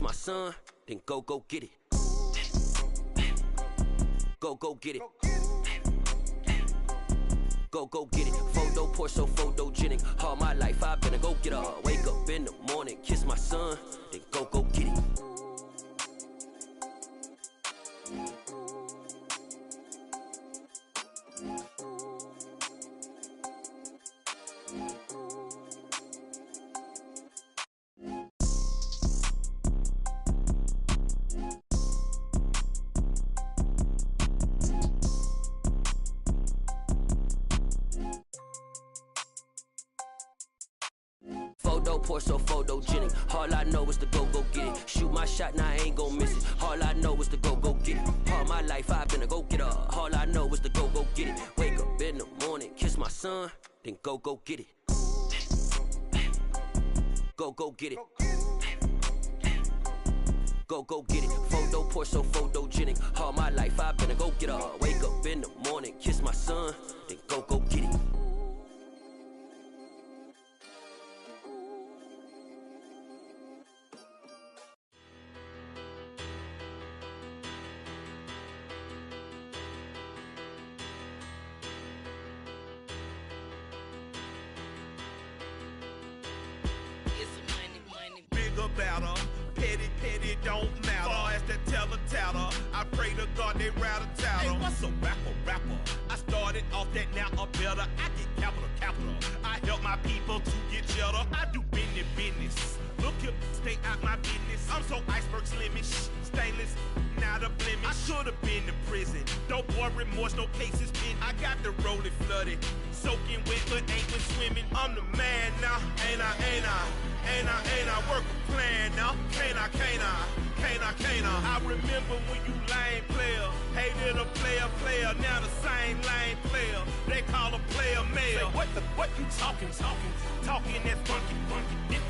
my son, then go get it. Go get it. Go get it. Photo poor, so photogenic. All my life I've been a go getter. Wake up in the morning, kiss my son, then go get it. Photo poor, so photogenic. All I know is to go get it. Shoot my shot, now I ain't gon' miss it. All I know is to go get it. All my life I've been a go getter. All I know is to go get it. Wake up in the morning, kiss my son, then go get it. Go get it. Go get it. Photo poor, so photogenic. All my life I've been a go getter. Wake up in the morning, kiss my son, then go get it. Better. Petty don't matter. Far as that teller, I pray to God they rattle tattle. Hey, what's a rapper? I started off that, now I'm better. I get capital. I help my people to get cheddar. I do business. Look here, stay out my business. I'm so iceberg slimish, stainless, not a blemish. I should've been to prison. Don't boy remorse, no cases pinned. I got the rolling flooded, soaking wet, but ain't been swimming. I'm the man now, ain't I? Work a plan now, can't I? I remember when you lame player, hated a player, now the same lame player. They call a player mayor. Say, what you talking that funky, dip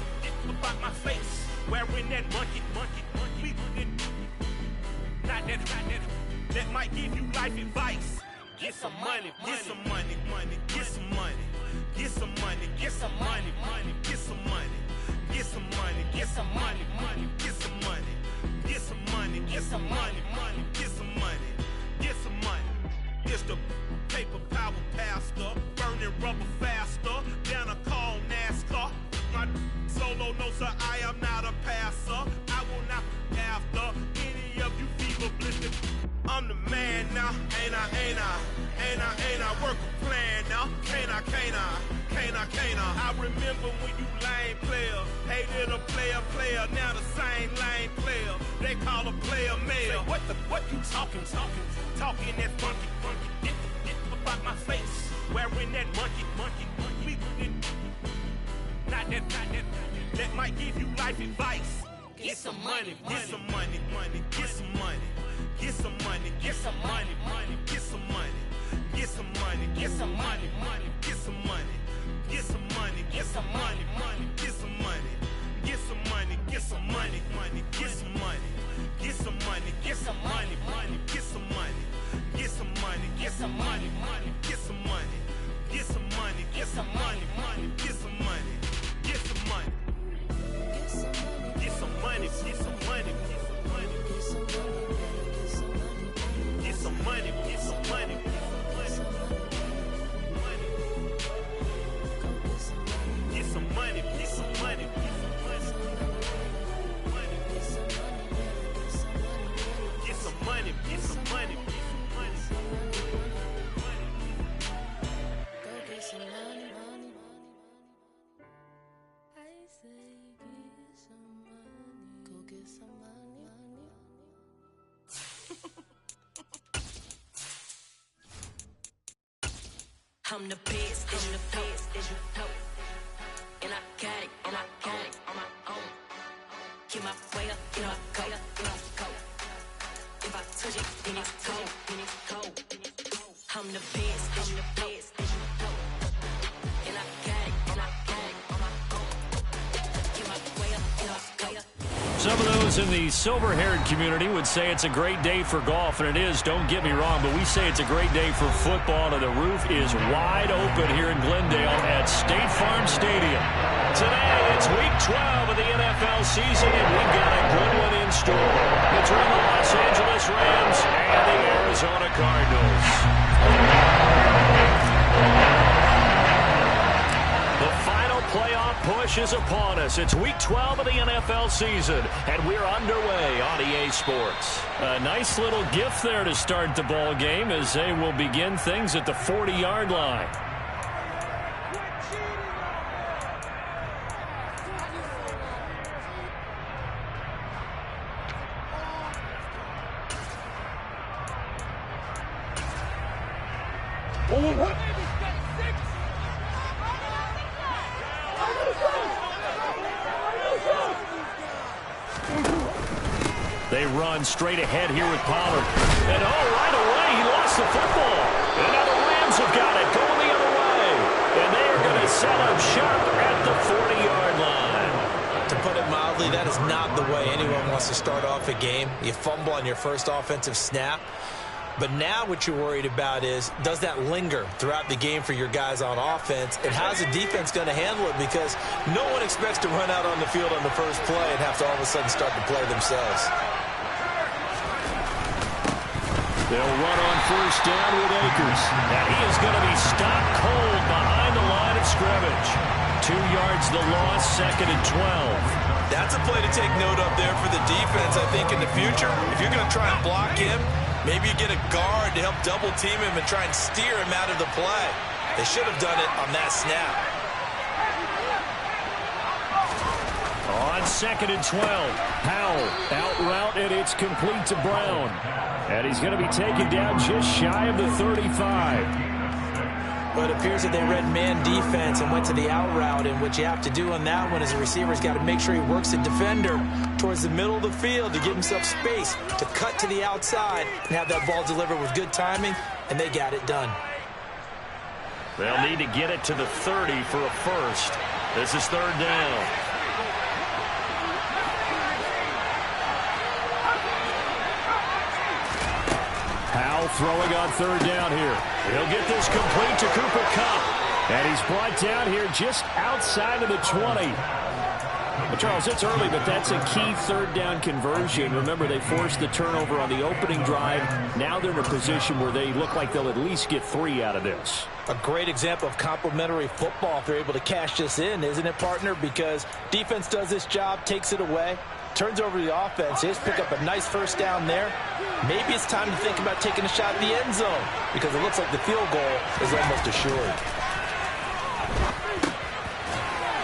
about my face, wearing that monkey. Not that might give you life advice. Get some money. It's the paper power pastor, burning rubber faster, down a call NASCAR. My solo no sir, I am not a passer. I will not after any of you fever blistered. I'm the man now, ain't I? Work a plan now, can't I? I remember when you lame player, hated a player, now the same lame player. They call a player mayor. Say, what you talking that funky, dip about my face, wearing that monkey. Not that might give you life advice. Get some money. I'm the best, as you know. And I got it on my own. Get my way up, get my go. If I touch it, then it's cold. I'm the best, as you know. And I got it on my own. Get my way up, get my go. Some of those in the silver-haired community would say it's a great day for golf, and it is, don't get me wrong, but we say it's a great day for football, and the roof is wide open here in Glendale at State Farm Stadium. today. It's week 12 of the NFL season, and we've got a good one in store. Between the Los Angeles Rams and the Arizona Cardinals. The final playoff push is upon us. It's week 12 of the NFL season, and we're underway on EA Sports. A nice little gift there to start the ball game as they will begin things at the 40-yard line. They run straight ahead here with Pollard. And right away, he lost the football. And now the Rams have got it, going the other way. And they are going to set up shop at the 40-yard line. To put it mildly, that is not the way anyone wants to start off a game. You fumble on your first offensive snap. But now what you're worried about is, does that linger throughout the game for your guys on offense? And how's the defense going to handle it? Because no one expects to run out on the field on the first play and have to all of a sudden start to play themselves. They'll run on first down with Akers. And he is going to be stopped cold behind the line of scrimmage. 2 yards the loss, 2nd and 12. That's a play to take note of there for the defense, I think, in the future. If you're going to try and block him, maybe you get a guard to help double team him and try and steer him out of the play. They should have done it on that snap. On 2nd and 12, Powell out route, and it's complete to Brown. And he's going to be taken down just shy of the 35. Well, it appears that they read man defense and went to the out route, and what you have to do on that one as a receiver is got to make sure he works the defender towards the middle of the field to give himself space to cut to the outside and have that ball delivered with good timing, and they got it done. They'll need to get it to the 30 for a first. This is 3rd down. Powell throwing on 3rd down here. He'll get this complete to Cooper Kupp. And he's brought down here just outside of the 20. Well, Charles, it's early, but that's a key 3rd down conversion. Remember, they forced the turnover on the opening drive. Now they're in a position where they look like they'll at least get 3 out of this. A great example of complementary football if they're able to cash this in, isn't it, partner? Because defense does this job, takes it away, turns over the offense. Just pick up a nice first down there. Maybe it's time to think about taking a shot at the end zone because it looks like the field goal is almost assured.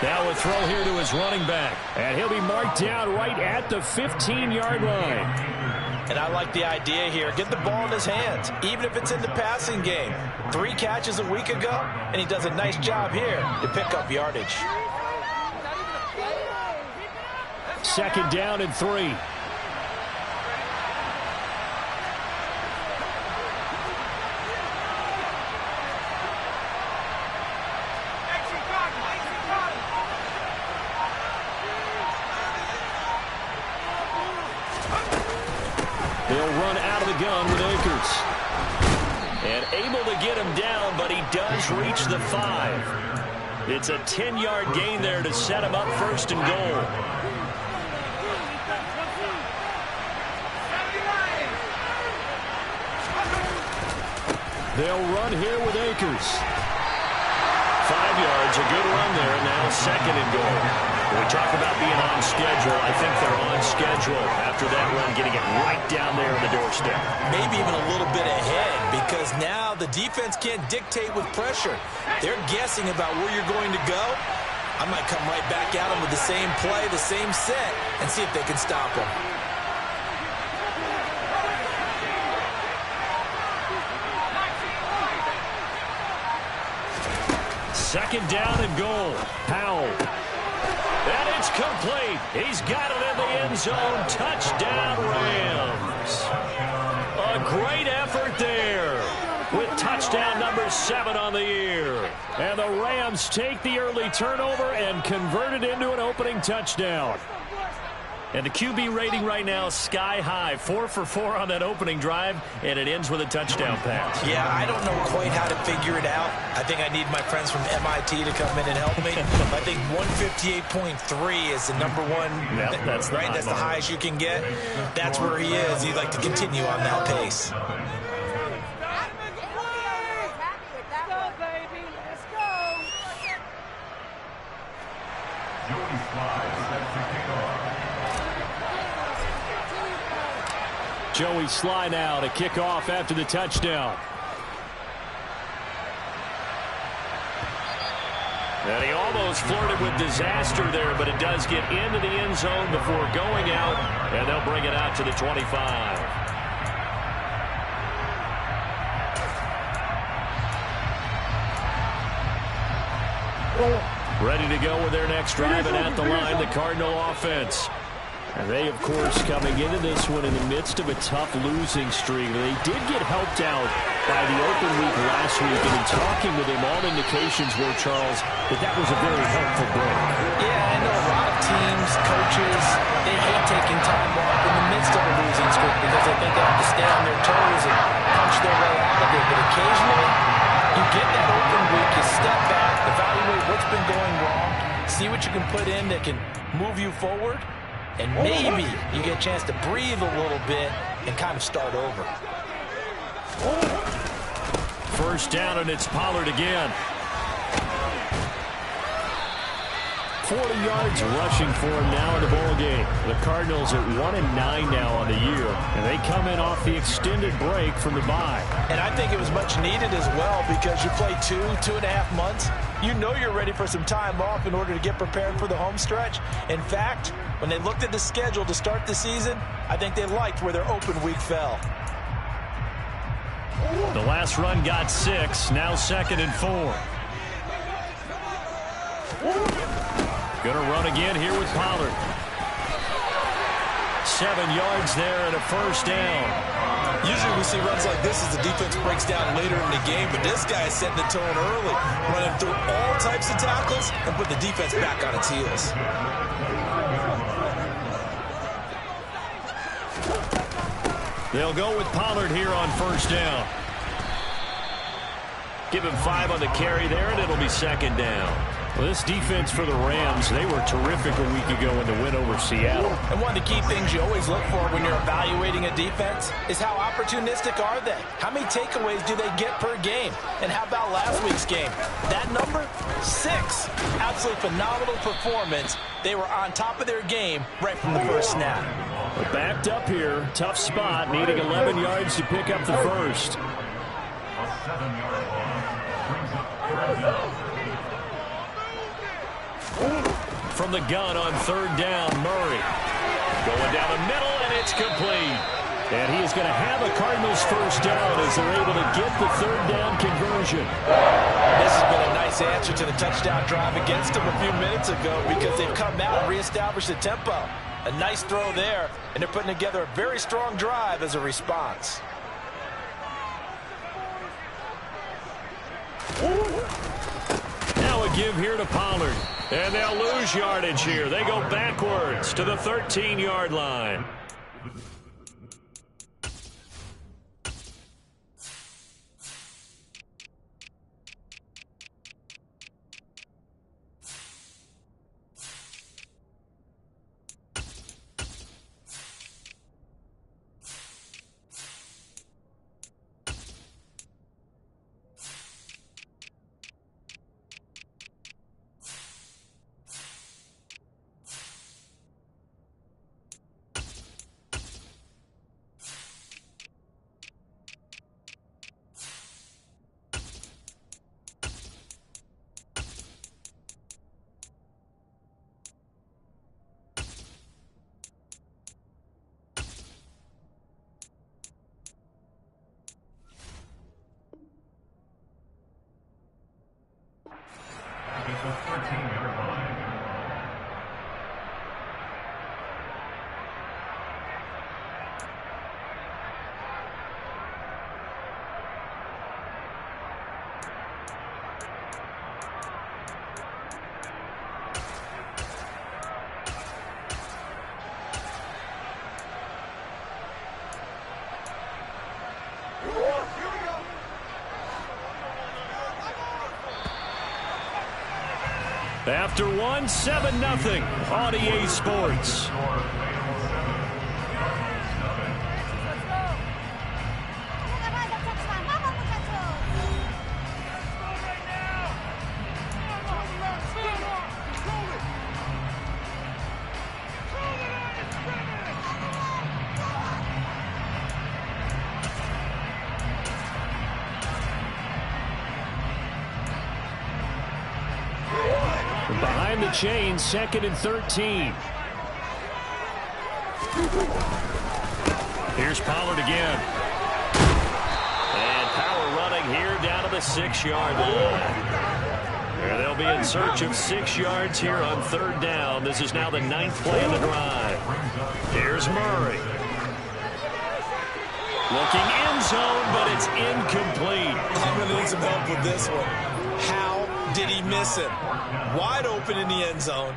Now a throw here to his running back. And he'll be marked down right at the 15-yard line. And I like the idea here. Get the ball in his hands, even if it's in the passing game. 3 catches a week ago, and he does a nice job here to pick up yardage. 2nd down and 3. They'll run out of the gun with Akers. And able to get him down, but he does reach the 5. It's a 10-yard gain there to set him up 1st and goal. They'll run here with Akers. 5 yards, a good run there, and now 2nd and goal. When we talk about being on schedule, I think they're on schedule after that run, getting it right down there on the doorstep. Maybe even a little bit ahead because now the defense can't dictate with pressure. They're guessing about where you're going to go. I might come right back at them with the same play, the same set, and see if they can stop them. Second down and goal. Powell. And it's complete. He's got it in the end zone. Touchdown, Rams. A great effort there with touchdown number 7 on the year. And the Rams take the early turnover and convert it into an opening touchdown. And the QB rating right now, sky high. 4 for 4 on that opening drive, and it ends with a touchdown pass. Yeah, I don't know quite how to figure it out. I think I need my friends from MIT to come in and help me. I think 158.3 is the number one, yep, that's the right? That's the highest you can get. That's where he is. He'd like to continue on that pace. Joey Sly now to kick off after the touchdown. And he almost flirted with disaster there, but it does get into the end zone before going out, and they'll bring it out to the 25. Ready to go with their next drive, and at the line, the Cardinal offense. And they, of course, coming into this one in the midst of a tough losing streak. They did get helped out by the open week last week, and in talking with him, all indications were, Charles, that was a very helpful break. Yeah, I know a lot of teams, coaches, they hate taking time off in the midst of a losing streak because they think they have to stay on their toes and punch their way out of it. But occasionally, you get that open week, you step back, evaluate what's been going wrong, see what you can put in that can move you forward, and maybe you get a chance to breathe a little bit and kind of start over. First down, and it's Pollard again. 40 yards rushing for him now in the ball game. The Cardinals at 1-9 now on the year, and they come in off the extended break from the bye. And I think it was much needed as well because you play 2.5 months. You know you're ready for some time off in order to get prepared for the home stretch. In fact, when they looked at the schedule to start the season, I think they liked where their open week fell. The last run got 6, now 2nd and 4. Going to run again here with Pollard. 7 yards there and a first down. Usually we see runs like this as the defense breaks down later in the game, but this guy is setting the tone early, running through all types of tackles and put the defense back on its heels. They'll go with Pollard here on first down. Give him 5 on the carry there, and it'll be 2nd down. Well, this defense for the Rams, they were terrific a week ago in the win over Seattle. And one of the key things you always look for when you're evaluating a defense is how opportunistic are they? How many takeaways do they get per game? And how about last week's game? That number? 6. Absolutely phenomenal performance. They were on top of their game right from the first snap. But backed up here, tough spot, needing 11 yards to pick up the first. From the gun on 3rd down, Murray. Going down the middle, and it's complete. And he is going to have a Cardinals first down as they're able to get the 3rd down conversion. This has been a nice answer to the touchdown drive against them a few minutes ago because they've come out and reestablished the tempo. A nice throw there, and they're putting together a very strong drive as a response. Now a give here to Pollard. And they'll lose yardage here. They go backwards to the 13-yard line. After one, 7-0 on EA Sports. Behind the chain, 2nd and 13. Here's Pollard again. And power running here down to the 6-yard line. They'll be in search of 6 yards here on 3rd down. This is now the 9th play of the drive. Here's Murray. Looking end zone, but it's incomplete. I'm going to need some help with this one. How did he miss it? Wide open in the end zone.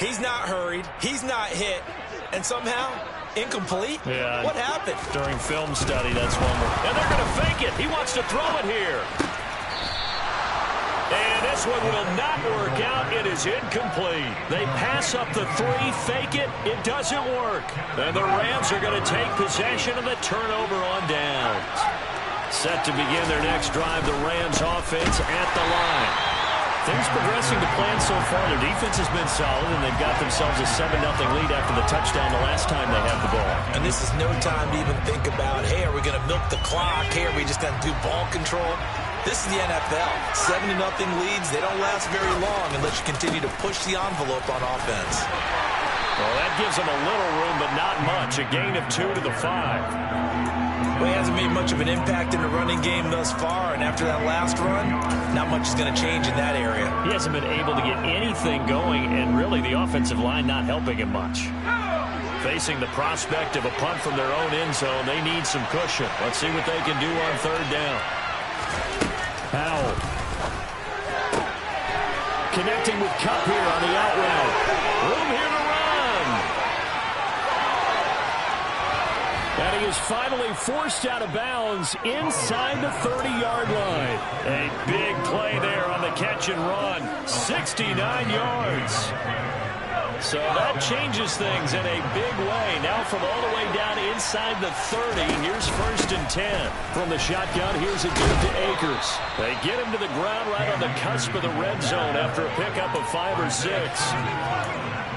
He's not hurried. He's not hit. And somehow, incomplete? Yeah. What happened? During film study, that's one more. And they're going to fake it. He wants to throw it here. And this one will not work out. It is incomplete. They pass up the 3, fake it. It doesn't work. And the Rams are going to take possession of the turnover on downs. Set to begin their next drive, the Rams offense at the line. Things progressing to plan so far. Their defense has been solid, and they've got themselves a 7-0 lead after the touchdown the last time they had the ball. And this is no time to even think about, hey, are we going to milk the clock? Hey, are we just going to do ball control? This is the NFL. 7-0 leads, they don't last very long unless you continue to push the envelope on offense. Well, that gives them a little room, but not much. A gain of 2 to the 5. Well, he hasn't made much of an impact in the running game thus far, and after that last run, not much is going to change in that area. He hasn't been able to get anything going, and really the offensive line not helping him much. Facing the prospect of a punt from their own end zone, they need some cushion. Let's see what they can do on 3rd down. Powell. Connecting with Kupp here on the out route. Room here to run. And he is finally forced out of bounds inside the 30-yard line. A big play there on the catch and run. 69 yards. So that changes things in a big way. Now from all the way down inside the 30, here's 1st and 10. From the shotgun, here's a give to Akers. They get him to the ground right on the cusp of the red zone after a pickup of 5 or 6.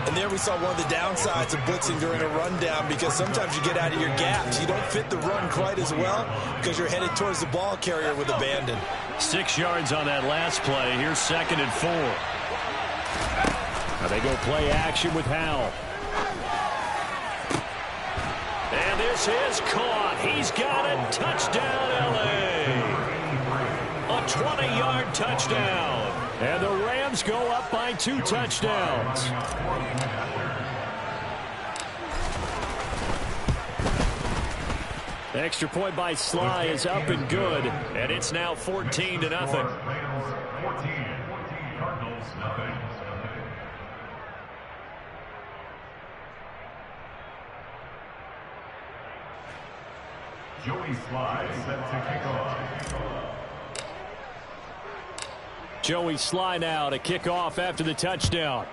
And there we saw one of the downsides of blitzing during a rundown, because sometimes you get out of your gaps. You don't fit the run quite as well because you're headed towards the ball carrier with abandon. 6 yards on that last play. Here's 2nd and 4. Now they go play action with Howell. And this is caught. He's got it. Touchdown, L.A. A 20-yard touchdown. And the Rams go up by 2 touchdowns. Extra point by Sly is up and good. And it's now 14-0. Joey Sly set to kick off. Joey Sly now to kick off after the touchdown.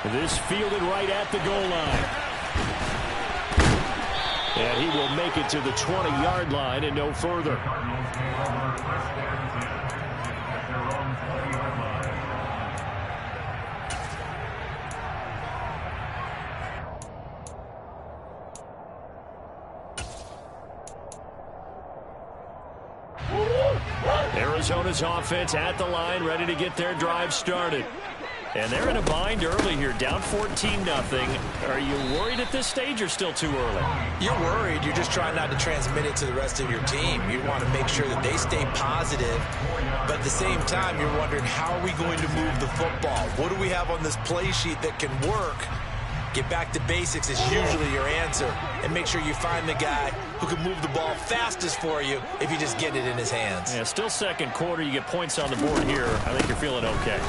This fielded right at the goal line. And he will make it to the 20-yard line and no further. Arizona's offense at the line, ready to get their drive started. And they're in a bind early here, down 14-0. Are you worried at this stage or still too early? You're worried. You're just trying not to transmit it to the rest of your team. You want to make sure that they stay positive. But at the same time, you're wondering, how are we going to move the football? What do we have on this play sheet that can work? Get back to basics is usually your answer. And make sure you find the guy who can move the ball fastest for you if you just get it in his hands. Yeah, still second quarter. You get points on the board here. I think you're feeling okay.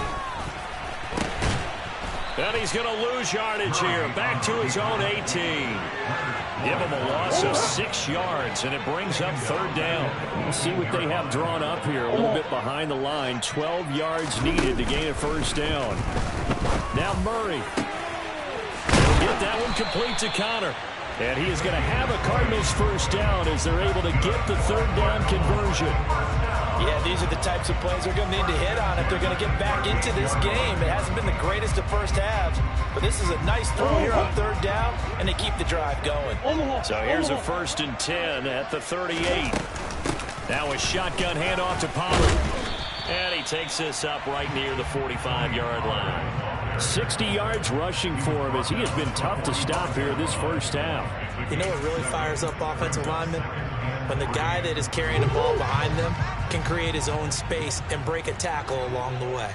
And he's going to lose yardage here. Back to his own 18. Give him a loss of 6 yards, and it brings up third down. We'll see what they have drawn up here. A little bit behind the line. 12 yards needed to gain a first down. Now Murray. He'll get that one complete to Connor. And he is going to have a Cardinals first down as they're able to get the third down conversion. Yeah, these are the types of plays they're going to need to hit on if they're going to get back into this game. It hasn't been the greatest of first halves, but this is a nice throw here on third down, and they keep the drive going. So here's a 1st and 10 at the 38. Now a shotgun handoff to Pollard. And he takes this up right near the 45-yard line. 60 yards rushing for him as he has been tough to stop here this first half. You know what really fires up offensive linemen? When the guy that is carrying the ball behind them can create his own space and break a tackle along the way.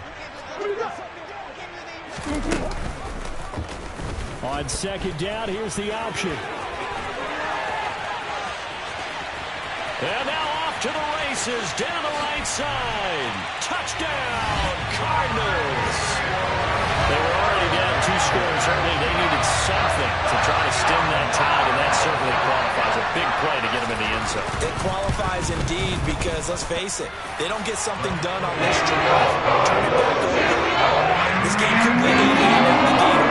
On second down, here's the option. And now off to the races, down the right side. Touchdown, Cardinals. They were already down 2 scores early. They needed something to try to stem that tide, and that certainly qualifies. A big play to get them in the end zone. It qualifies indeed because, let's face it, they don't get something done on this drive. Turn it back over. This game could be 88 at the game.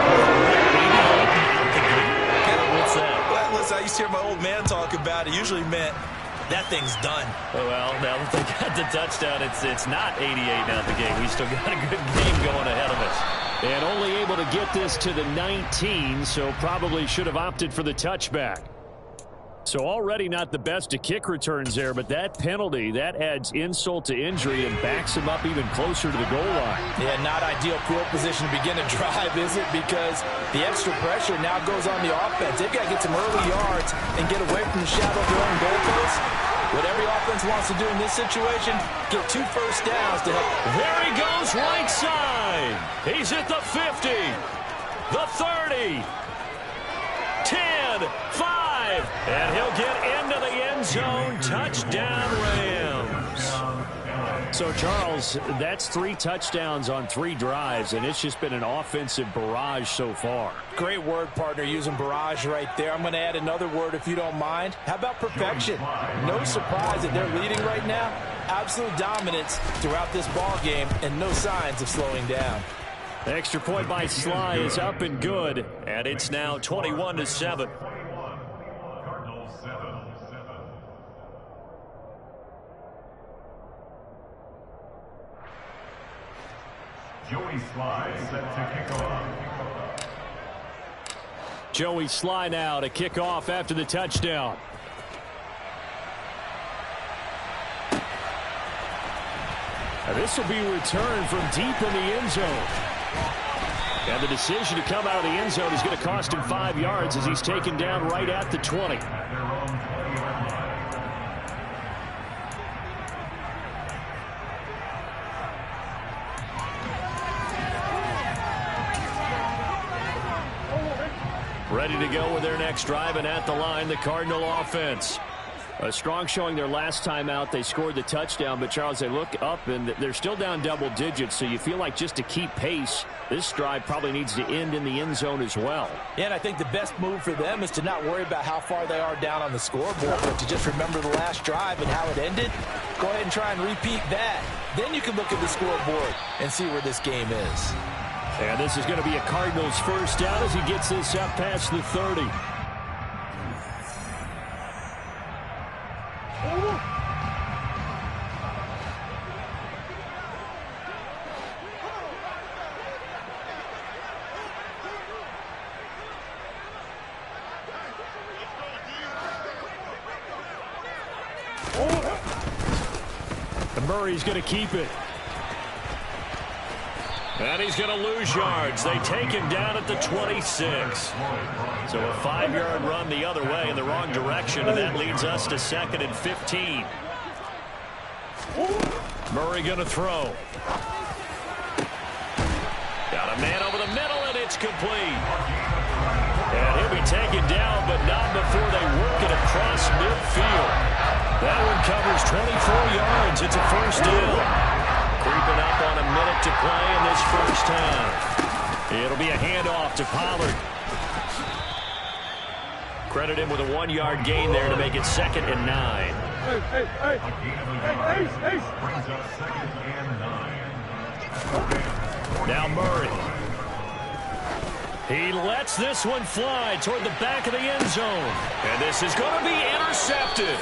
88? What's that? Well, listen, I used to hear my old man talk about it. Usually meant that thing's done. Well, now that they got the touchdown, it's not 88 now at the game. We still got a good game going ahead of us. And only able to get this to the 19, so probably should have opted for the touchback. So already not the best of kick returns there, but that penalty, that adds insult to injury and backs him up even closer to the goal line. Yeah, not ideal field position to begin a drive, is it? Because the extra pressure now goes on the offense. They've got to get some early yards and get away from the shadow of their own goalpost. What every offense wants to do in this situation, get 2 first downs to help. There he goes, right side. He's at the 50, the 30, 10, 5, and he'll get into the end zone. Touchdown, Rams. So, Charles, that's 3 touchdowns on 3 drives, and it's just been an offensive barrage so far. Great word, partner, using barrage right there. I'm going to add another word if you don't mind. How about perfection? No surprise that they're leading right now. Absolute dominance throughout this ball game and no signs of slowing down. Extra point by Sly is up and good, and it's now 21-7. Joey Sly set to kick off. Joey Sly now to kick off after the touchdown. And this will be returned from deep in the end zone. And the decision to come out of the end zone is going to cost him 5 yards as he's taken down right at the 20. Ready to go with their next drive, and at the line, the Cardinal offense. A strong showing their last time out. They scored the touchdown, but, Charles, they look up, and they're still down double digits, so you feel like just to keep pace, this drive probably needs to end in the end zone as well. Yeah, and I think the best move for them is to not worry about how far they are down on the scoreboard, but to just remember the last drive and how it ended. Go ahead and try and repeat that. Then you can look at the scoreboard and see where this game is. And this is going to be a Cardinals first down as he gets this up past the 30. And Murray's going to keep it. And he's going to lose yards. They take him down at the 26. So a 5-yard run the other way in the wrong direction, and that leads us to 2nd and 15. Murray going to throw. Got a man over the middle, and it's complete. And he'll be taken down, but not before they work it across midfield. That one covers 24 yards. It's a first down. Creeping up on a minute to play in this first half. It'll be a handoff to Pollard. Credit him with a 1-yard gain there to make it 2nd and 9. Brings up 2nd and 9. Now Murray. He lets this one fly toward the back of the end zone. And this is going to be intercepted.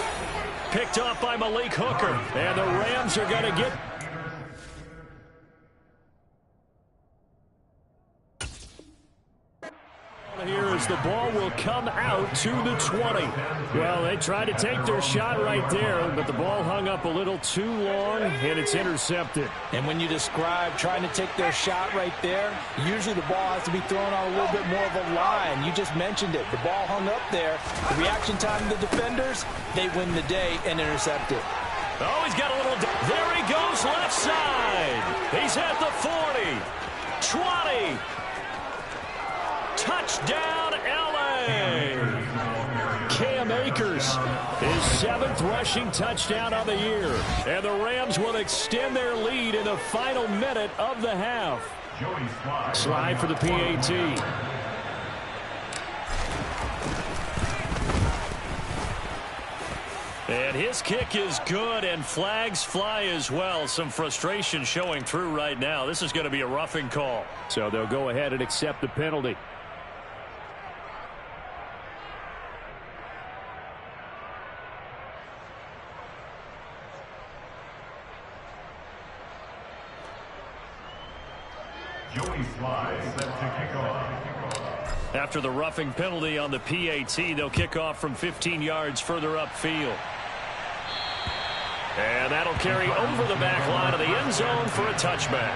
Picked off by Malik Hooker. And the Rams are going to get... Here as the ball will come out to the 20. Well, they tried to take their shot right there, but the ball hung up a little too long, and it's intercepted. And when you describe trying to take their shot right there, usually the ball has to be thrown on a little bit more of a line. You just mentioned it. The ball hung up there. The reaction time of the defenders, they win the day and intercept it. Oh, he's got a little... There he goes, left side. He's at the 40, 20. Touchdown, L.A. Cam Akers, his 7th rushing touchdown of the year. And the Rams will extend their lead in the final minute of the half. Slide for the PAT. And his kick is good, and flags fly as well. Some frustration showing through right now. This is going to be a roughing call. So they'll go ahead and accept the penalty. After the roughing penalty on the PAT, they'll kick off from 15 yards further upfield. And that'll carry over the back line of the end zone for a touchback.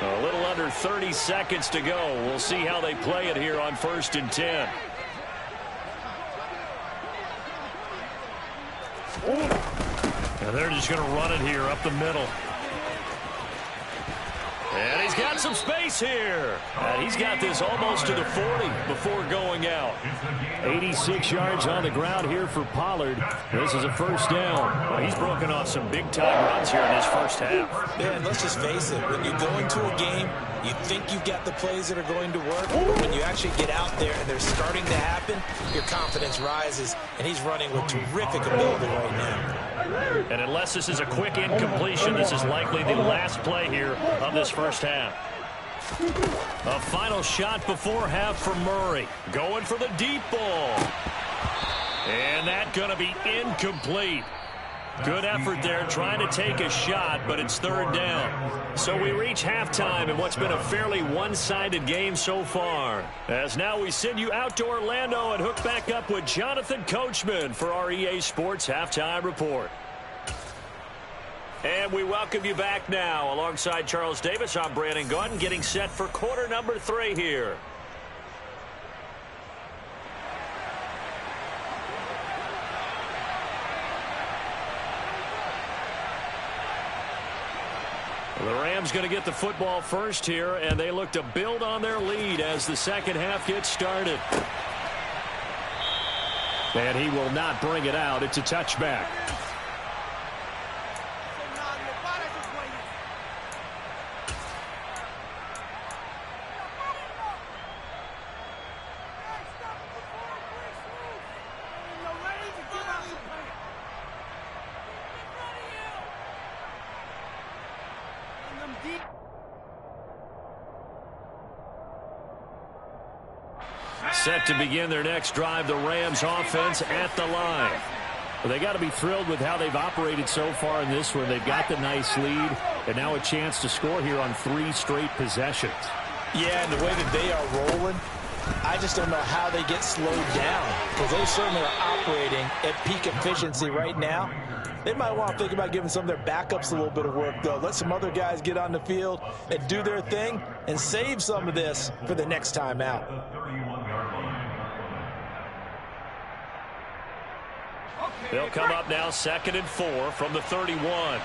A little under 30 seconds to go. We'll see how they play it here on 1st and 10. And they're just going to run it here up the middle. And he's got some space here. And he's got this almost to the 40 before going out. 86 yards on the ground here for Pollard. This is a 1st down. Well, he's broken off some big-time runs here in this first half. Man, let's just face it. When you go into a game, you think you've got the plays that are going to work. But when you actually get out there and they're starting to happen, your confidence rises. And he's running with terrific ability right now. And unless this is a quick incompletion, this is likely the last play here of this first half. A final shot before half for Murray. Going for the deep ball. And that's going to be incomplete. Good effort there trying to take a shot, but it's 3rd down. So we reach halftime in what's been a fairly one-sided game so far. As now we send you out to Orlando and hook back up with Jonathan Coachman for our EA Sports Halftime Report. And we welcome you back now. Alongside Charles Davis, I'm Brandon Gaudin, getting set for quarter number 3 here. The Rams going to get the football first here, and they look to build on their lead as the second half gets started. And he will not bring it out. It's a touchback. Set to begin their next drive, the Rams offense at the line. Well, they got to be thrilled with how they've operated so far in this one. They've got the nice lead, and now a chance to score here on 3 straight possessions. Yeah, and the way that they are rolling, I just don't know how they get slowed down, because they certainly are operating at peak efficiency right now. They might want to think about giving some of their backups a little bit of work, though. Let some other guys get on the field and do their thing and save some of this for the next time out. They'll come up now 2nd and 4 from the 31.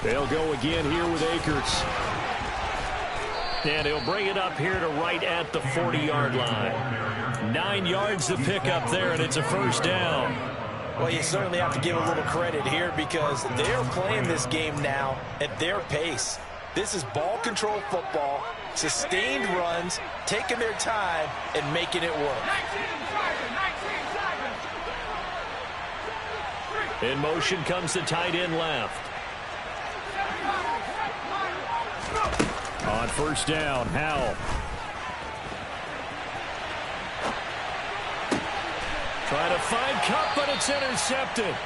They'll go again here with Akers. And he'll bring it up here to right at the 40-yard line. 9 yards to pick up there, and it's a first down. Well, you certainly have to give a little credit here because they're playing this game now at their pace. This is ball control football, sustained runs, taking their time, and making it work. In motion comes the tight end left. On first down, Howell. Trying to find Cup, but it's intercepted.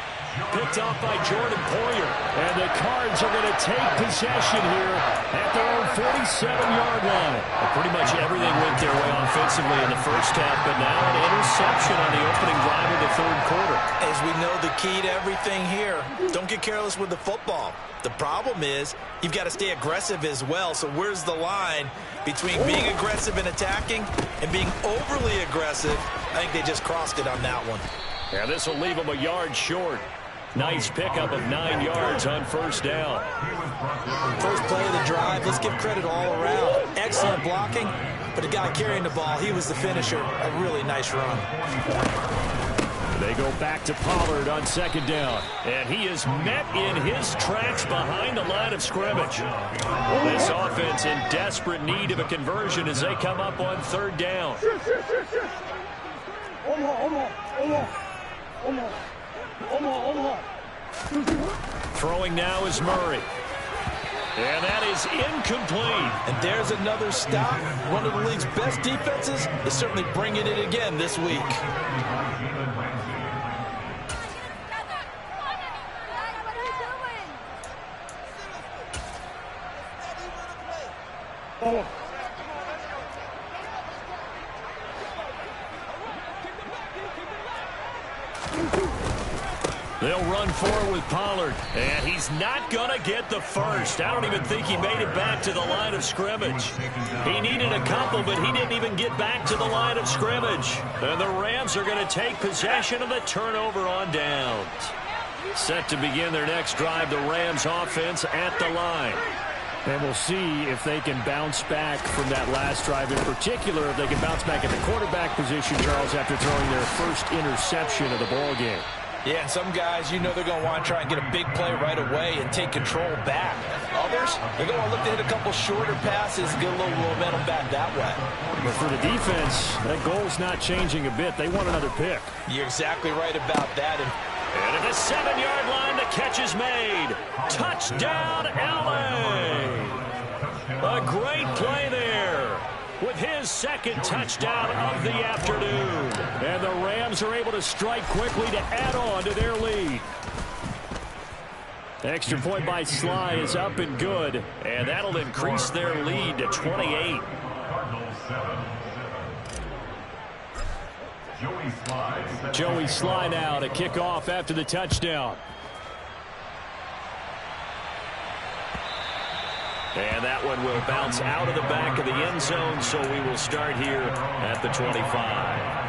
Picked off by Jordan Poyer. And the Cards are going to take possession here at their own 47-yard line. Well, pretty much everything went their way offensively in the first half, but now an interception on the opening drive of the third quarter. As we know, the key to everything here, don't get careless with the football. The problem is you've got to stay aggressive as well. So where's the line between being aggressive and attacking and being overly aggressive? I think they just crossed it on that one. Yeah, this will leave them a yard short. Nice pickup of 9 yards on first down. First play of the drive, let's give credit all around. Excellent blocking, but the guy carrying the ball, he was the finisher. A really nice run. They go back to Pollard on second down. And he is met in his tracks behind the line of scrimmage. This offense in desperate need of a conversion as they come up on third down. Throwing now is Murray. And that is incomplete. And there's another stop. One of the league's best defenses is certainly bringing it again this week. They'll run forward with Pollard, and he's not going to get the first. I don't even think he made it back to the line of scrimmage. He needed a couple, but he didn't even get back to the line of scrimmage. And the Rams are going to take possession of the turnover on downs. Set to begin their next drive, the Rams offense at the line. And we'll see if they can bounce back from that last drive. In particular, if they can bounce back at the quarterback position, Charles, after throwing their first interception of the ball game. Yeah, and some guys, you know they're going to want to try and get a big play right away and take control back. Others, they're going to want to look to hit a couple shorter passes, get a little momentum back that way. But for the defense, that goal's not changing a bit. They want another pick. You're exactly right about that. And at the 7-yard line, the catch is made. Touchdown, LA! A great play there with his second touchdown of the afternoon. And the Rams are able to strike quickly to add on to their lead. Extra point by Sly is up and good, and that'll increase their lead to 28. Joey Sly now to kick off after the touchdown. And that one will bounce out of the back of the end zone, so we will start here at the 25.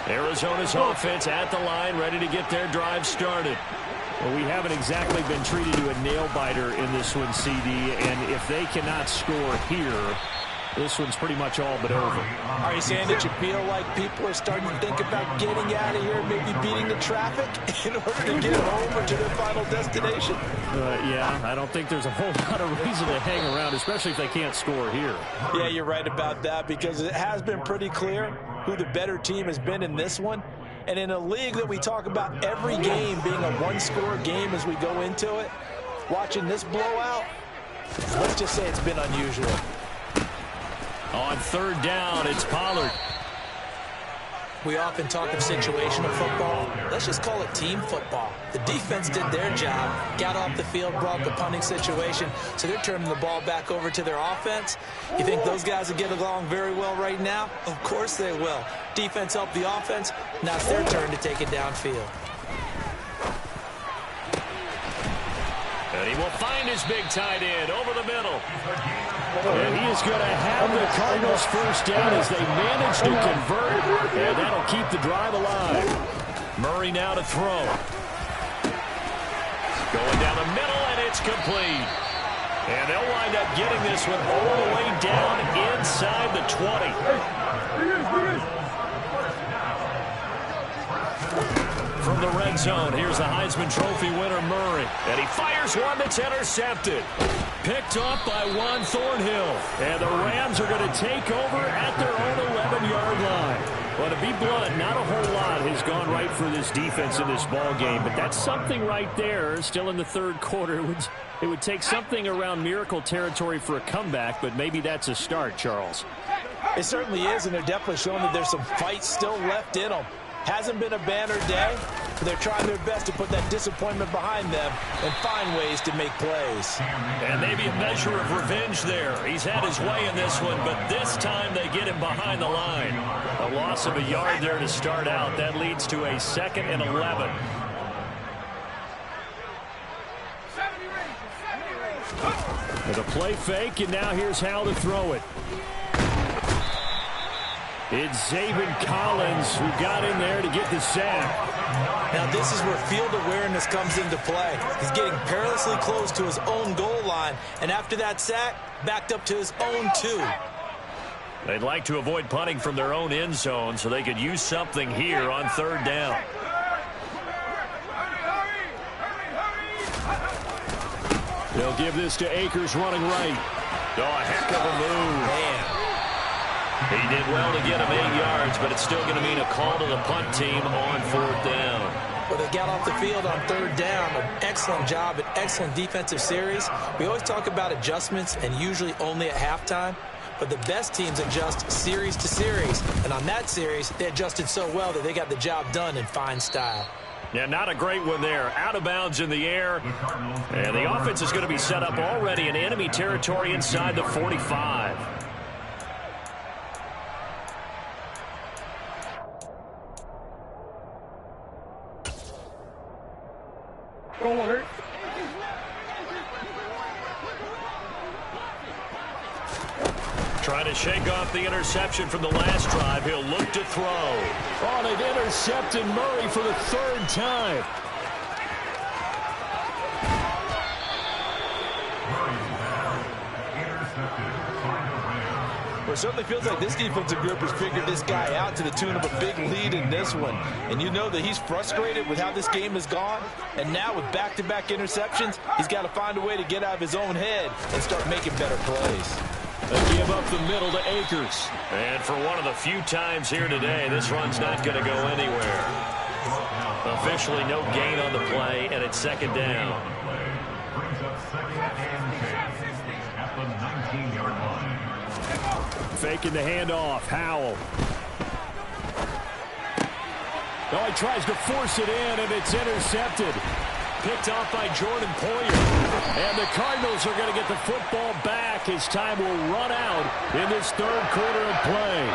Arizona's offense at the line, ready to get their drive started. Well, we haven't exactly been treated to a nail-biter in this one, CD, and if they cannot score here, this one's pretty much all but over. Are you saying that you feel like people are starting to think about getting out of here, maybe beating the traffic in order to get home or to their final destination? Yeah, I don't think there's a whole lot of reason to hang around, especially if they can't score here. Yeah, you're right about that, because it has been pretty clear who the better team has been in this one. And in a league that we talk about every game being a one-score game as we go into it, watching this blowout, let's just say it's been unusual. On third down, it's Pollard. We often talk of situational football. Let's just call it team football. The defense did their job, got off the field, brought the punting situation, so they're turning the ball back over to their offense. You think those guys will get along very well right now? Of course they will. Defense helped the offense. Now it's their turn to take it downfield. And he will find his big tight end over the middle. And he is going to have the Cardinals first down as they manage to convert, and that'll keep the drive alive. Murray now to throw. Going down the middle, and it's complete. And they'll wind up getting this one all the way down inside the 20. From the red zone, here's the Heisman Trophy winner, Murray. And he fires one that's intercepted. Picked off by Juan Thornhill. And the Rams are going to take over at their own 11-yard line. Well, to be blunt, not a whole lot has gone right for this defense in this ball game, but that's something right there. Still in the third quarter. It would take something around miracle territory for a comeback, but maybe that's a start, Charles. It certainly is, and they're definitely showing that there's some fight still left in them. Hasn't been a banner day, but they're trying their best to put that disappointment behind them and find ways to make plays. And maybe a measure of revenge there. He's had his way in this one, but this time they get him behind the line. A loss of a yard there to start out. That leads to a 2nd and 11. With a play fake, and now here's how to throw it. It's Zaven Collins who got in there to get the sack. Now this is where field awareness comes into play. He's getting perilously close to his own goal line, and after that sack, backed up to his own 2. They'd like to avoid punting from their own end zone so they could use something here on 3rd down. They'll give this to Akers running right. Oh, a heck of a move. Man. He did well to get him 8 yards, but it's still going to mean a call to the punt team on 4th down. Well, they got off the field on 3rd down. An excellent job, an excellent defensive series. We always talk about adjustments and usually only at halftime, but the best teams adjust series to series. And on that series, they adjusted so well that they got the job done in fine style. Yeah, not a great one there. Out of bounds in the air. And the offense is going to be set up already in enemy territory inside the 45. Trying to shake off the interception from the last drive. He'll look to throw. Oh, they've intercepted Murray for the 3rd time. Well, it certainly feels like this defensive group has figured this guy out to the tune of a big lead in this one. And you know that he's frustrated with how this game has gone. And now with back-to-back interceptions, he's got to find a way to get out of his own head and start making better plays. They give up the middle to Akers. And for one of the few times here today, this run's not going to go anywhere. Officially no gain on the play, and it's 2nd down. Brings up 2nd and 10 at the 19-yard line. Faking the handoff. Howell. Oh, he tries to force it in, and it's intercepted. Picked off by Jordan Poyer. And the Cardinals are going to get the football back as time will run out in this 3rd quarter of play.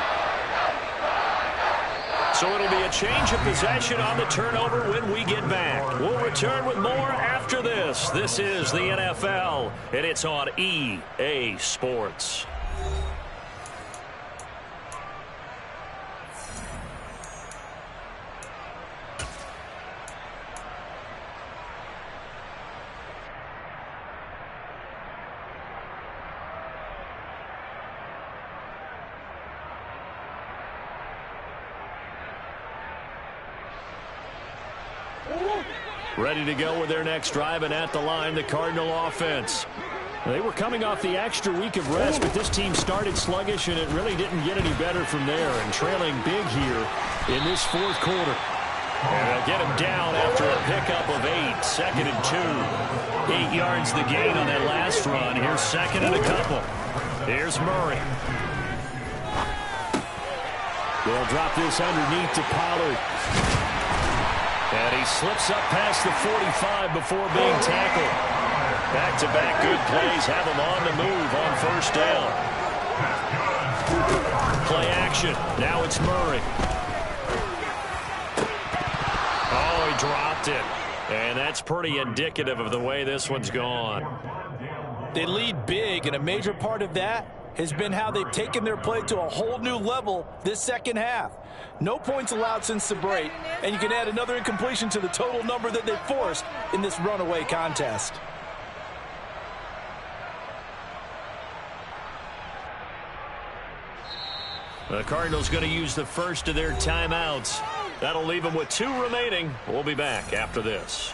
So it'll be a change of possession on the turnover when we get back. We'll return with more after this. This is the NFL, and it's on EA Sports. Ready to go with their next drive, and at the line, the Cardinal offense. They were coming off the extra week of rest, but this team started sluggish, and it really didn't get any better from there, and trailing big here in this 4th quarter. And they'll get him down after a pickup of 8, 2nd and 2. 8 yards the gain on that last run. Here's 2nd and a couple. Here's Murray. They'll drop this underneath to Pollard. And he slips up past the 45 before being tackled. Back-to-back good plays have him on the move on 1st down. Play action. Now it's Murray. Oh, he dropped it. And that's pretty indicative of the way this one's gone. They lead big, and a major part of that has been how they've taken their play to a whole new level this second half. No points allowed since the break, and you can add another incompletion to the total number that they forced in this runaway contest. The Cardinals going to use the first of their timeouts. That'll leave them with 2 remaining. We'll be back after this.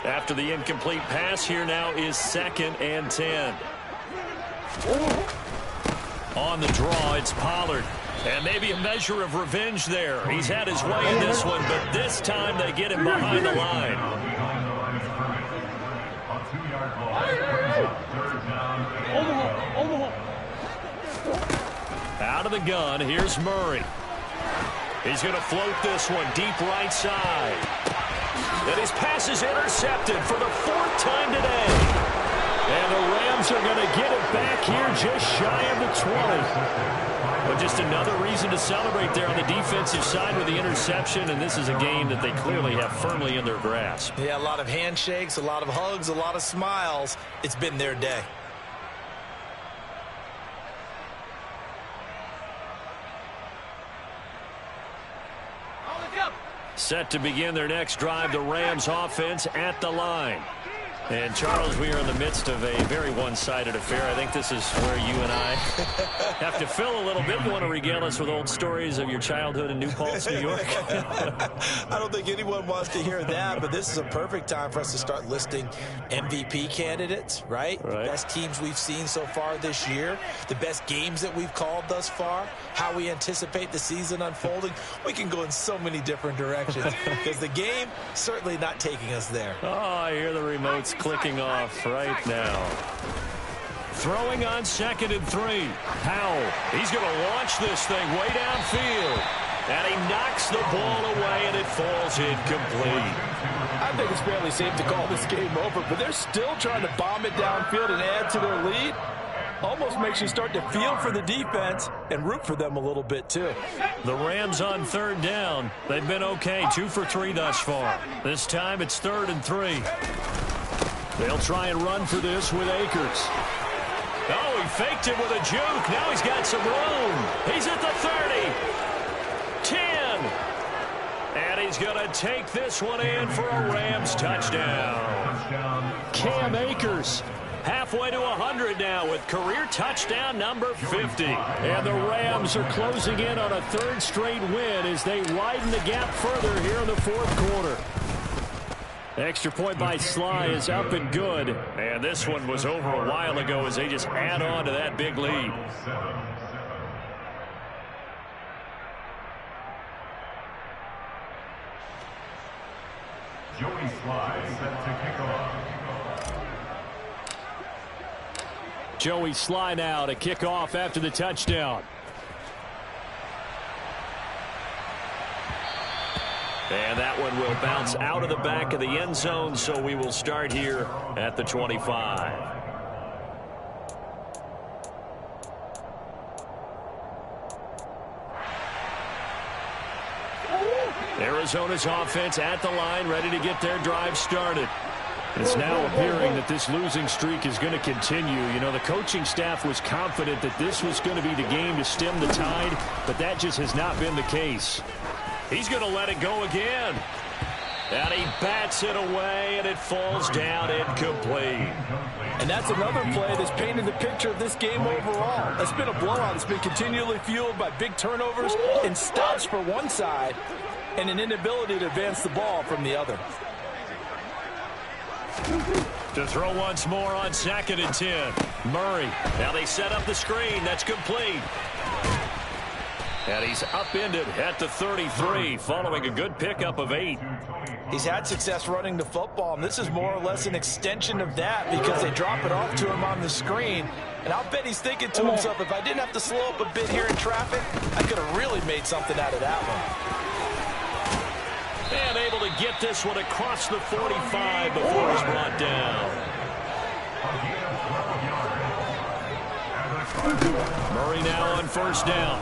After the incomplete pass, here now is 2nd and 10. On the draw, it's Pollard. And maybe a measure of revenge there. He's had his way in this one, but this time they get him behind the line. Out of the gun, here's Murray. He's going to float this one deep right side. And his pass is intercepted for the 4th time today. And the Rams are going to get it back here just shy of the 20. But just another reason to celebrate there on the defensive side with the interception. And this is a game that they clearly have firmly in their grasp. Yeah, a lot of handshakes, a lot of hugs, a lot of smiles. It's been their day. Set to begin their next drive, the Rams offense at the line. And, Charles, we are in the midst of a very one-sided affair. I think this is where you and I have to fill a little bit. You want to regale us with old stories of your childhood in New Paltz, New York? I don't think anyone wants to hear that, but this is a perfect time for us to start listing MVP candidates, right? The best teams we've seen so far this year, the best games that we've called thus far, how we anticipate the season unfolding. We can go in so many different directions because the game certainly not taking us there. Oh, I hear the remotes clicking off right now. Throwing on 2nd and 3. Powell, he's going to launch this thing way downfield. And he knocks the ball away, and it falls incomplete. I think it's fairly safe to call this game over, but they're still trying to bomb it downfield and add to their lead. Almost makes you start to feel for the defense and root for them a little bit, too. The Rams on 3rd down. They've been okay, 2 for 3 thus far. This time it's 3rd and 3. They'll try and run for this with Akers. Oh, he faked it with a juke. Now he's got some room. He's at the 30. 10. And he's going to take this one in for a Rams touchdown. Cam Akers. Halfway to 100 now with career touchdown number 50. And the Rams are closing in on a 3rd straight win as they widen the gap further here in the 4th quarter. Extra point by Sly is up and good. And this one was over a while ago as they just add on to that big lead. Joey Sly set to kick off. Joey Sly now to kick off after the touchdown. And that one will bounce out of the back of the end zone, so we will start here at the 25. Arizona's offense at the line, ready to get their drive started. It's now appearing that this losing streak is going to continue. You know, the coaching staff was confident that this was going to be the game to stem the tide, but that just has not been the case. He's going to let it go again. And he bats it away, and it falls down incomplete. And that's another play that's painted the picture of this game overall. It's been a blowout. It's been continually fueled by big turnovers and stops for one side and an inability to advance the ball from the other. To throw once more on 2nd and 10. Murray. Now they set up the screen. That's complete. And he's upended at the 33 following a good pickup of 8. He's had success running the football, and this is more or less an extension of that because they drop it off to him on the screen. And I'll bet he's thinking to himself, if I didn't have to slow up a bit here in traffic, I could have really made something out of that one. And able to get this one across the 45 before he's brought down. Murray now on first down.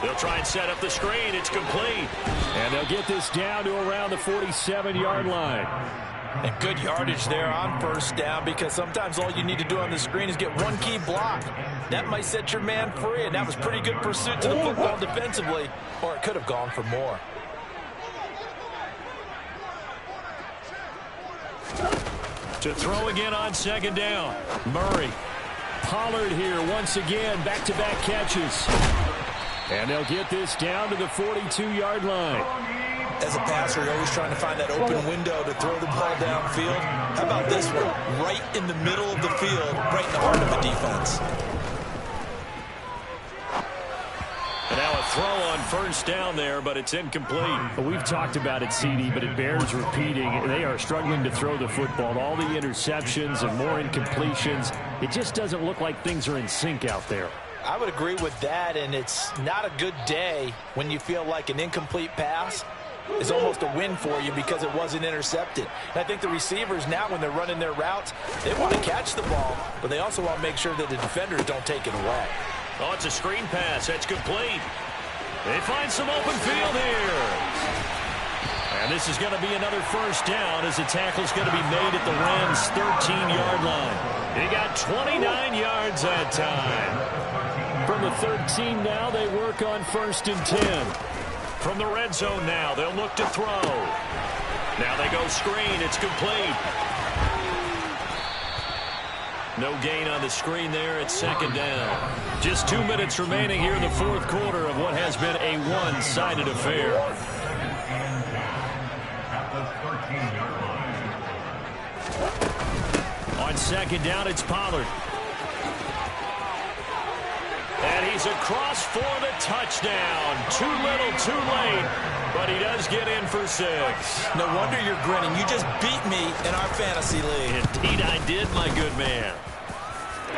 They'll try and set up the screen. It's complete. And they'll get this down to around the 47-yard line. And good yardage there on first down because sometimes all you need to do on the screen is get one key block. That might set your man free, and that was pretty good pursuit to the football defensively, or it could have gone for more. To throw again on second down. Murray. Pollard here once again. Back-to-back catches. And they'll get this down to the 42-yard line. As a passer, you're always trying to find that open window to throw the ball downfield. How about this one? Right in the middle of the field, right in the heart of a defense. And now a throw on first down there, but it's incomplete. Well, we've talked about it, CD, but it bears repeating. They are struggling to throw the football. All the interceptions and more incompletions. It just doesn't look like things are in sync out there. I would agree with that, and it's not a good day when you feel like an incomplete pass is almost a win for you because it wasn't intercepted. And I think the receivers now, when they're running their routes, they want to catch the ball, but they also want to make sure that the defenders don't take it away. Oh, it's a screen pass. That's complete. They find some open field here. And this is going to be another first down as the tackle's going to be made at the Rams' 13-yard line. He got 29 yards that time. From the 13 now, they work on 1st and 10. From the red zone now, they'll look to throw. Now they go screen. It's complete. No gain on the screen there at second down. Just 2 minutes remaining here in the fourth quarter of what has been a one-sided affair. On second down, it's Pollard. And he's across for the touchdown. Too little, too late. But he does get in for 6. No wonder you're grinning. You just beat me in our fantasy league. Indeed I did, my good man.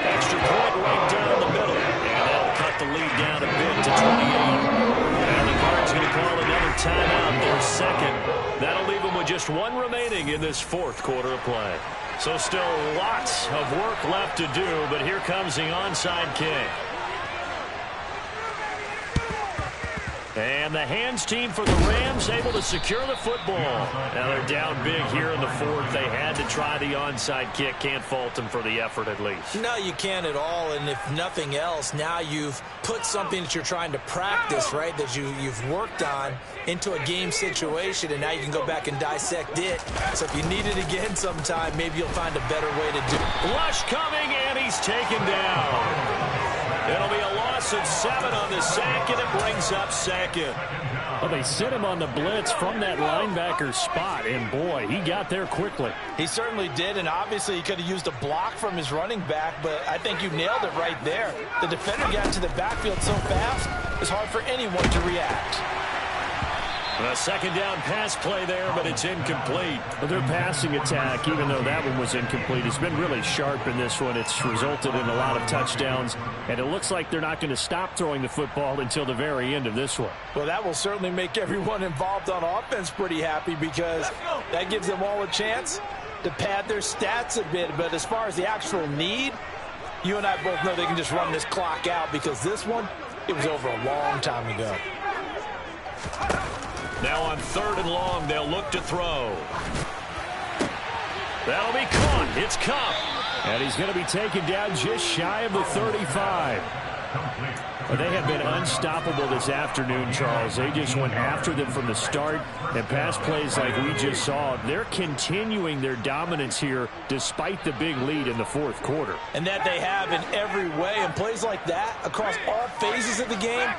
Extra point right down the middle. And that'll cut the lead down a bit to 28. And the Cards going to call another timeout, their second. That'll leave them with just 1 remaining in this fourth quarter of play. So still lots of work left to do, but here comes the onside kick. And the hands team for the Rams able to secure the football. Now they're down big here in the fourth. They had to try the onside kick. Can't fault them for the effort at least. No, you can't at all. And if nothing else, now you've put something that you're trying to practice, right, that you've worked on into a game situation, and now you can go back and dissect it. So if you need it again sometime, maybe you'll find a better way to do it. Rush coming, and he's taken down. It'll be a loss of 7 on the sack, and it brings up second. Well, they sent him on the blitz from that linebacker spot, and boy, he got there quickly. He certainly did, and obviously he could have used a block from his running back, but I think you nailed it right there. The defender got into the backfield so fast, it's hard for anyone to react. A second down pass play there, but it's incomplete. But their passing attack, even though that one was incomplete, has been really sharp in this one. It's resulted in a lot of touchdowns, and it looks like they're not going to stop throwing the football until the very end of this one. Well, that will certainly make everyone involved on offense pretty happy because that gives them all a chance to pad their stats a bit. But as far as the actual need, you and I both know they can just run this clock out because this one, it was over a long time ago. Now on 3rd and long, they'll look to throw. That'll be caught. It's Cup. And he's going to be taken down just shy of the 35. Well, they have been unstoppable this afternoon, Charles. They just went after them from the start. And pass plays like we just saw, they're continuing their dominance here despite the big lead in the fourth quarter. And that they have in every way. And plays like that across all phases of the game,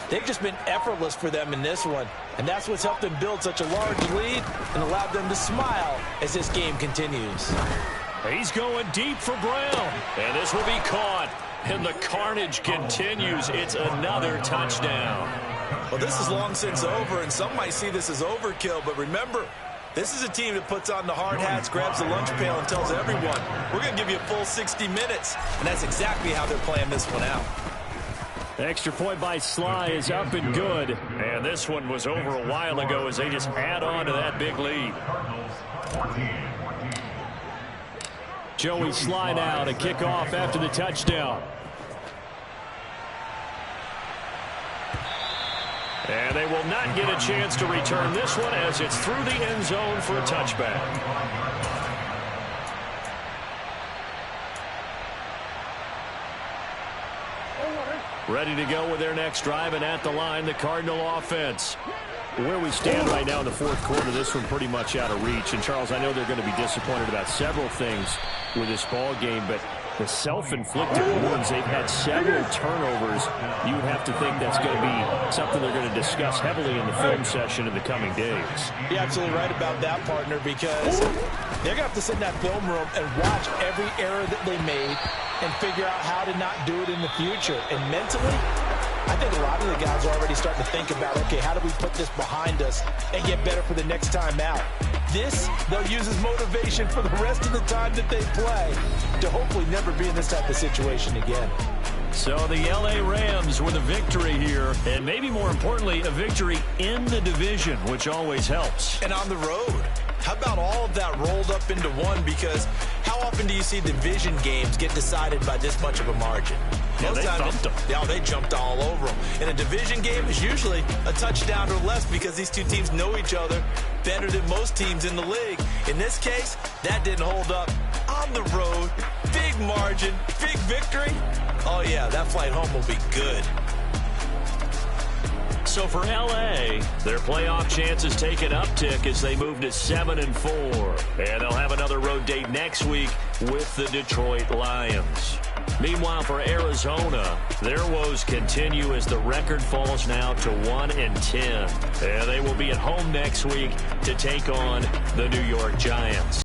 they've just been effortless for them in this one. And that's what's helped them build such a large lead and allowed them to smile as this game continues. He's going deep for Brown. And this will be caught. And the carnage continues. It's another touchdown. Well, this is long since over, and some might see this as overkill, but remember, this is a team that puts on the hard hats, grabs the lunch pail, and tells everyone, we're going to give you a full 60 minutes. And that's exactly how they're playing this one out. Extra point by Sly is up and good. And this one was over a while ago as they just add on to that big lead. Joey Sly now to kick off after the touchdown. And they will not get a chance to return this one as it's through the end zone for a touchback. Ready to go with their next drive, and at the line, the Cardinal offense. Where we stand right now in the fourth quarter, this one pretty much out of reach. And, Charles, I know they're going to be disappointed about several things with this ball game, but the self-inflicted wounds, they've had several turnovers. You would have to think that's going to be something they're going to discuss heavily in the film session in the coming days. You're absolutely right about that, partner, because they're going to have to sit in that film room and watch every error that they made and figure out how to not do it in the future. And mentally, I think a lot of the guys are already starting to think about, okay, how do we put this behind us and get better for the next time out? This, they'll use as motivation for the rest of the time that they play to hopefully never be in this type of situation again. So the L.A. Rams with a victory here, and maybe more importantly, a victory in the division, which always helps. And on the road. How about all of that rolled up into one? Because how often do you see division games get decided by this much of a margin? Yeah, they thumped them. Yeah, they jumped all over them. And a division game is usually a touchdown or less because these two teams know each other better than most teams in the league. In this case, that didn't hold up. On the road, big margin, big victory. Oh, yeah, that flight home will be good. So for L.A., their playoff chances take an uptick as they move to 7-4. And they'll have another road date next week with the Detroit Lions. Meanwhile, for Arizona, their woes continue as the record falls now to 1-10. And they will be at home next week to take on the New York Giants.